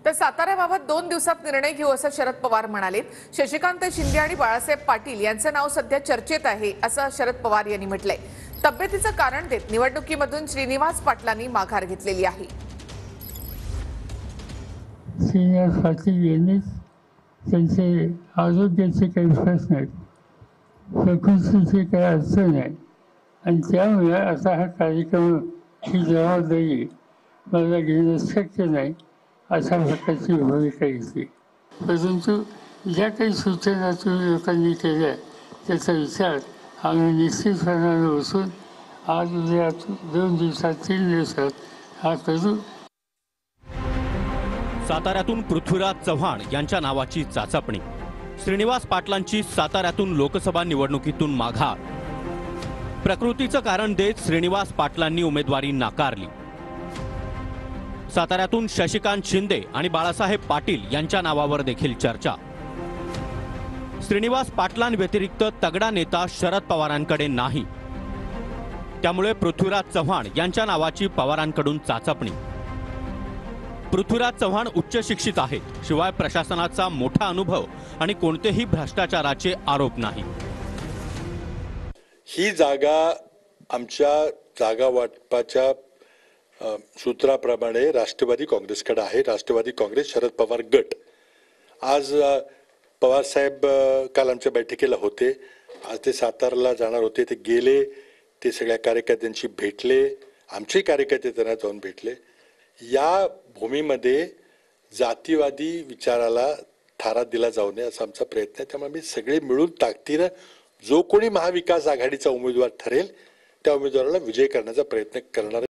तर साताऱ्याबाबत 2 दिवसात निर्णय घेऊ असं शरद पवार म्हणाले। शशिकांत शिंदे आणि बाळासाहेब पाटील यांचे नाव सध्या चर्चेत आहे असं शरद पवार यांनी म्हटलंय। तब्येतीचं कारण देत निवडणुकीमधून श्रीनिवास पाटलांनी माघार घेतलेली आहे। श्रीनिवास पाटील यांनीच त्यांचे आरोग्याचे काही प्रश्न आहेत, प्रकृतीची काही अडचण आहे आणि त्यामुळे आता हा कार्यक्रम ही जबाबदारी मला घेणं शक्य नाही अशा प्रकारची भूमिका घेतली। परंतु ज्या काही सूचना तुम्ही लोकांनी केल्या त्याचा विचार आम्ही निश्चितपणाने बसून आज उद्या 2 दिवसात 3 दिवसात हा करू। साताऱ्यातून पृथ्वीराज चव्हाण यांच्या नावाची चाचपणी। श्रीनिवास पाटलांची साताऱ्यातून लोकसभा निवडणुकीतून माघार। प्रकृतीचं कारण देत श्रीनिवास पाटलांनी उमेदवारी नाकारली। साताऱ्यातून शशिकांत शिंदे आणि बाळासाहेब पाटील यांच्या नावावर देखील चर्चा। श्रीनिवास पाटलांव्यतिरिक्त तगडा नेता शरद पवारांकडे नाही, त्यामुळे पृथ्वीराज चव्हाण यांच्या नावाची पवारांकडून चाचपणी। पृथ्वीराज चव्हाण उच्च शिक्षित आहेत, शिवाय प्रशासनाचा मोठा अनुभव आणि कोणतेही भ्रष्टाचाराचे आरोप नाही। ही जागा आमच्या जागा वाटपाच्या सूत्राप्रमाणे राष्ट्रवादी काँग्रेसकडे आहे। राष्ट्रवादी काँग्रेस शरद पवार गट। आज पवार साहेब काल आमच्या बैठकीला होते। आज ते सातारला जाणार होते, ते गेले, ते सगळ्या कार्यकर्त्यांशी भेटले, आमचे कार्यकर्ते त्यांना जाऊन भेटले। या भूमीमध्ये जातीवादी विचाराला थारा दिला जाऊ नये असा आमचा प्रयत्न आहे। त्यामुळे आम्ही सगळे मिळून ताकदीनं जो कोणी महाविकास आघाडीचा उमेदवार ठरेल त्या उमेदवाराला विजय करण्याचा प्रयत्न करणार आहे।